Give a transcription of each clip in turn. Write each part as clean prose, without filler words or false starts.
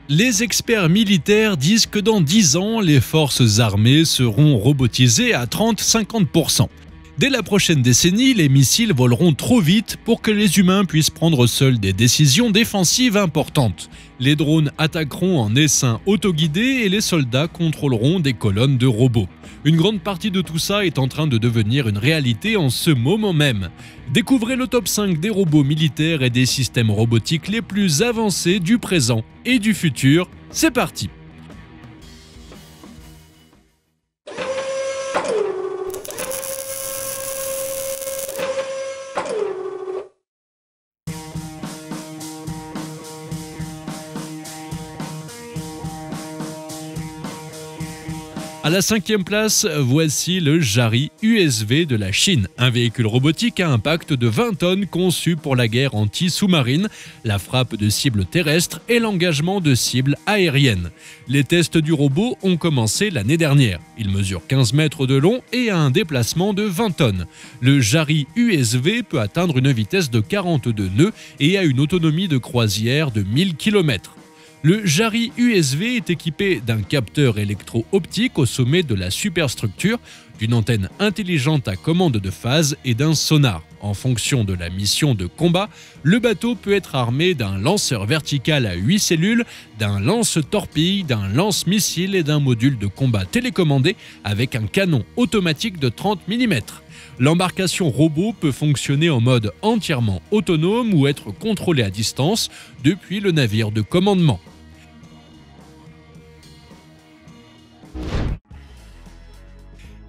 Les experts militaires disent que dans 10 ans, les forces armées seront robotisées à 30-50%. Dès la prochaine décennie, les missiles voleront trop vite pour que les humains puissent prendre seuls des décisions défensives importantes. Les drones attaqueront en essaim autoguidés et les soldats contrôleront des colonnes de robots. Une grande partie de tout ça est en train de devenir une réalité en ce moment même. Découvrez le top 5 des robots militaires et des systèmes robotiques les plus avancés du présent et du futur. C'est parti! À la 5e place, voici le Jari USV de la Chine, un véhicule robotique à impact de 20 tonnes conçu pour la guerre anti-sous-marine, la frappe de cibles terrestres et l'engagement de cibles aériennes. Les tests du robot ont commencé l'année dernière. Il mesure 15 mètres de long et a un déplacement de 20 tonnes. Le Jari USV peut atteindre une vitesse de 42 nœuds et a une autonomie de croisière de 1000 km. Le Jari USV est équipé d'un capteur électro-optique au sommet de la superstructure, d'une antenne intelligente à commande de phase et d'un sonar. En fonction de la mission de combat, le bateau peut être armé d'un lanceur vertical à 8 cellules, d'un lance-torpille, d'un lance-missile et d'un module de combat télécommandé avec un canon automatique de 30 mm. L'embarcation robot peut fonctionner en mode entièrement autonome ou être contrôlée à distance depuis le navire de commandement.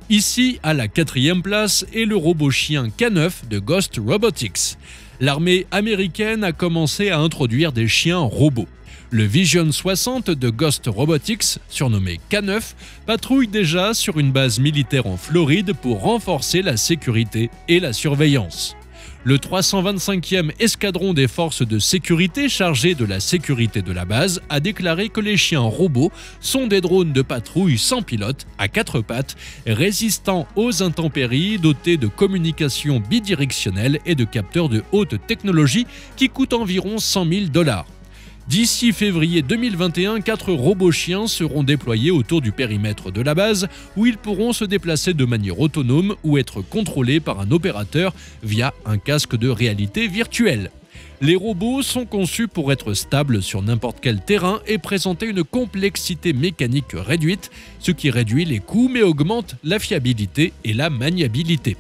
Ici, à la 4e place, est le robot chien K9 de Ghost Robotics. L'armée américaine a commencé à introduire des chiens robots. Le Vision 60 de Ghost Robotics, surnommé K9, patrouille déjà sur une base militaire en Floride pour renforcer la sécurité et la surveillance. Le 325e escadron des forces de sécurité chargé de la sécurité de la base a déclaré que les chiens robots sont des drones de patrouille sans pilote, à 4 pattes, résistants aux intempéries, dotés de communications bidirectionnelles et de capteurs de haute technologie qui coûtent environ 100 000 $. D'ici février 2021, 4 robots chiens seront déployés autour du périmètre de la base où ils pourront se déplacer de manière autonome ou être contrôlés par un opérateur via un casque de réalité virtuelle. Les robots sont conçus pour être stables sur n'importe quel terrain et présenter une complexité mécanique réduite, ce qui réduit les coûts mais augmente la fiabilité et la maniabilité.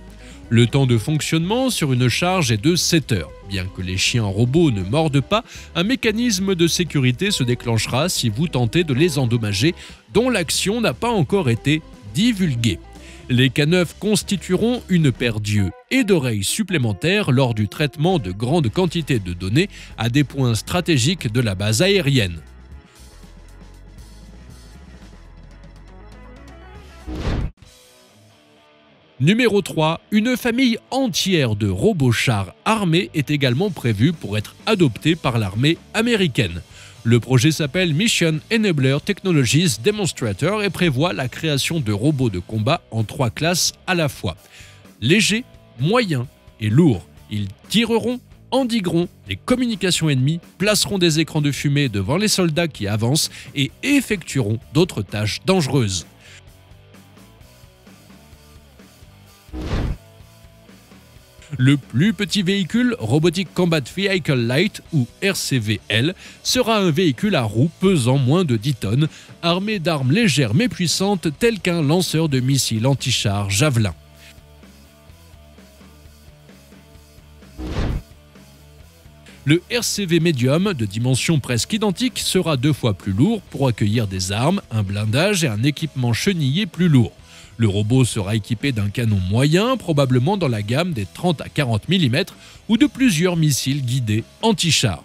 Le temps de fonctionnement sur une charge est de 7 heures. Bien que les chiens robots ne mordent pas, un mécanisme de sécurité se déclenchera si vous tentez de les endommager, dont l'action n'a pas encore été divulguée. Les K9 constitueront une paire d'yeux et d'oreilles supplémentaires lors du traitement de grandes quantités de données à des points stratégiques de la base aérienne. Numéro 3, une famille entière de robots-chars armés est également prévue pour être adoptée par l'armée américaine. Le projet s'appelle Mission Enabler Technologies Demonstrator et prévoit la création de robots de combat en 3 classes à la fois. Légers, moyens et lourds. Ils tireront, endigueront les communications ennemies, placeront des écrans de fumée devant les soldats qui avancent et effectueront d'autres tâches dangereuses. Le plus petit véhicule, Robotic Combat Vehicle Light ou RCVL, sera un véhicule à roues pesant moins de 10 tonnes, armé d'armes légères mais puissantes telles qu'un lanceur de missiles anti-chars Javelin. Le RCV Medium, de dimension presque identique, sera 2 fois plus lourd pour accueillir des armes, un blindage et un équipement chenillé plus lourd. Le robot sera équipé d'un canon moyen, probablement dans la gamme des 30 à 40 mm, ou de plusieurs missiles guidés anti-chars.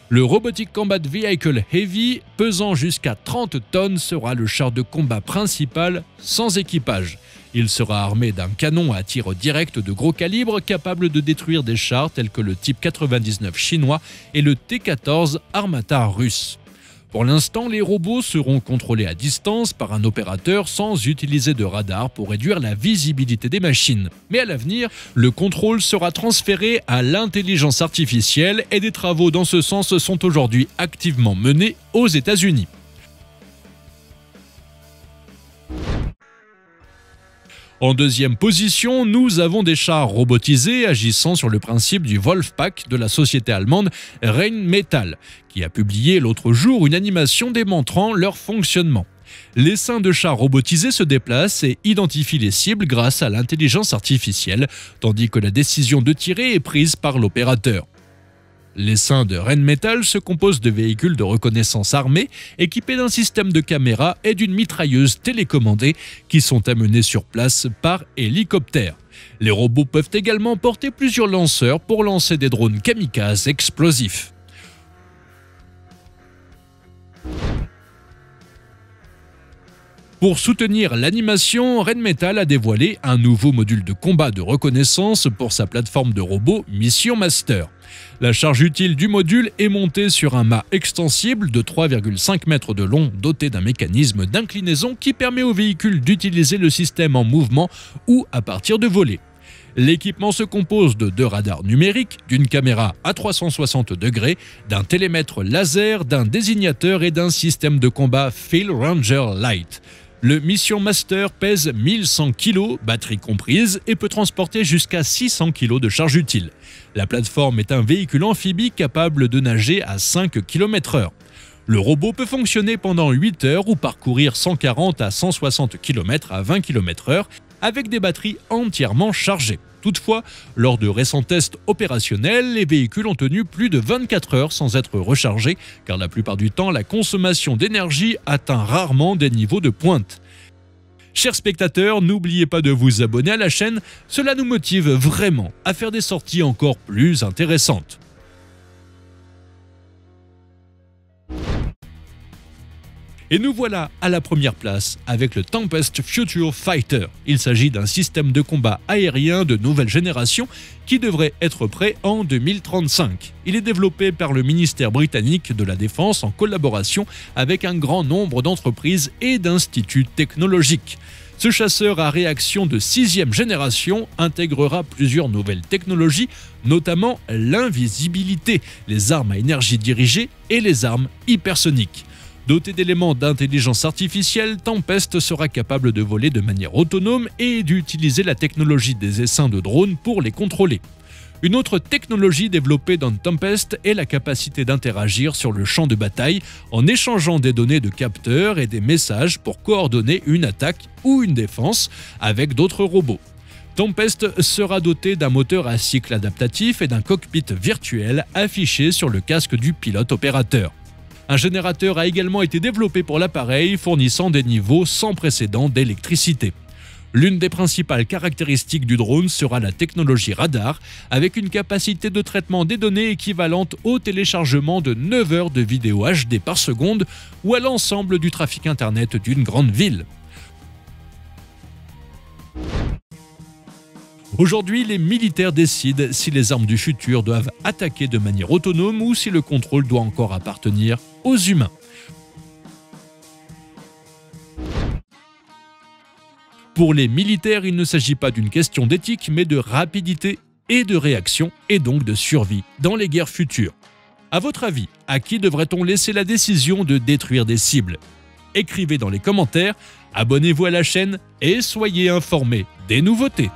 Le Robotic Combat Vehicle Heavy, pesant jusqu'à 30 tonnes, sera le char de combat principal sans équipage. Il sera armé d'un canon à tir direct de gros calibre capable de détruire des chars tels que le Type 99 chinois et le T-14 Armata russe. Pour l'instant, les robots seront contrôlés à distance par un opérateur sans utiliser de radar pour réduire la visibilité des machines. Mais à l'avenir, le contrôle sera transféré à l'intelligence artificielle et des travaux dans ce sens sont aujourd'hui activement menés aux États-Unis. En deuxième position, nous avons des chars robotisés agissant sur le principe du Wolfpack de la société allemande Rheinmetall, qui a publié l'autre jour une animation démontrant leur fonctionnement. L'essaim de chars robotisés se déplace et identifie les cibles grâce à l'intelligence artificielle, tandis que la décision de tirer est prise par l'opérateur. L'essaim de Rheinmetall se compose de véhicules de reconnaissance armés équipés d'un système de caméra et d'une mitrailleuse télécommandée qui sont amenés sur place par hélicoptère. Les robots peuvent également porter plusieurs lanceurs pour lancer des drones kamikazes explosifs. Pour soutenir l'animation, Rheinmetall a dévoilé un nouveau module de combat de reconnaissance pour sa plateforme de robots Mission Master. La charge utile du module est montée sur un mât extensible de 3,5 mètres de long doté d'un mécanisme d'inclinaison qui permet au véhicule d'utiliser le système en mouvement ou à partir de volets. L'équipement se compose de 2 radars numériques, d'une caméra à 360 degrés, d'un télémètre laser, d'un désignateur et d'un système de combat Field Ranger Lite. Le Mission Master pèse 1100 kg, batterie comprise, et peut transporter jusqu'à 600 kg de charge utile. La plateforme est un véhicule amphibie capable de nager à 5 km/h. Le robot peut fonctionner pendant 8 heures ou parcourir 140 à 160 km à 20 km/h avec des batteries entièrement chargées. Toutefois, lors de récents tests opérationnels, les véhicules ont tenu plus de 24 heures sans être rechargés, car la plupart du temps, la consommation d'énergie atteint rarement des niveaux de pointe. Chers spectateurs, n'oubliez pas de vous abonner à la chaîne, cela nous motive vraiment à faire des sorties encore plus intéressantes. Et nous voilà à la première place avec le Tempest Future Fighter. Il s'agit d'un système de combat aérien de nouvelle génération qui devrait être prêt en 2035. Il est développé par le ministère britannique de la Défense en collaboration avec un grand nombre d'entreprises et d'instituts technologiques. Ce chasseur à réaction de 6e génération intégrera plusieurs nouvelles technologies, notamment l'invisibilité, les armes à énergie dirigée et les armes hypersoniques. Doté d'éléments d'intelligence artificielle, Tempest sera capable de voler de manière autonome et d'utiliser la technologie des essaims de drones pour les contrôler. Une autre technologie développée dans Tempest est la capacité d'interagir sur le champ de bataille en échangeant des données de capteurs et des messages pour coordonner une attaque ou une défense avec d'autres robots. Tempest sera doté d'un moteur à cycle adaptatif et d'un cockpit virtuel affiché sur le casque du pilote opérateur. Un générateur a également été développé pour l'appareil, fournissant des niveaux sans précédent d'électricité. L'une des principales caractéristiques du drone sera la technologie radar, avec une capacité de traitement des données équivalente au téléchargement de 9 heures de vidéos HD par seconde ou à l'ensemble du trafic Internet d'une grande ville. Aujourd'hui, les militaires décident si les armes du futur doivent attaquer de manière autonome ou si le contrôle doit encore appartenir aux humains. Pour les militaires, il ne s'agit pas d'une question d'éthique, mais de rapidité et de réaction, et donc de survie dans les guerres futures. À votre avis, à qui devrait-on laisser la décision de détruire des cibles? Écrivez dans les commentaires, abonnez-vous à la chaîne et soyez informés des nouveautés.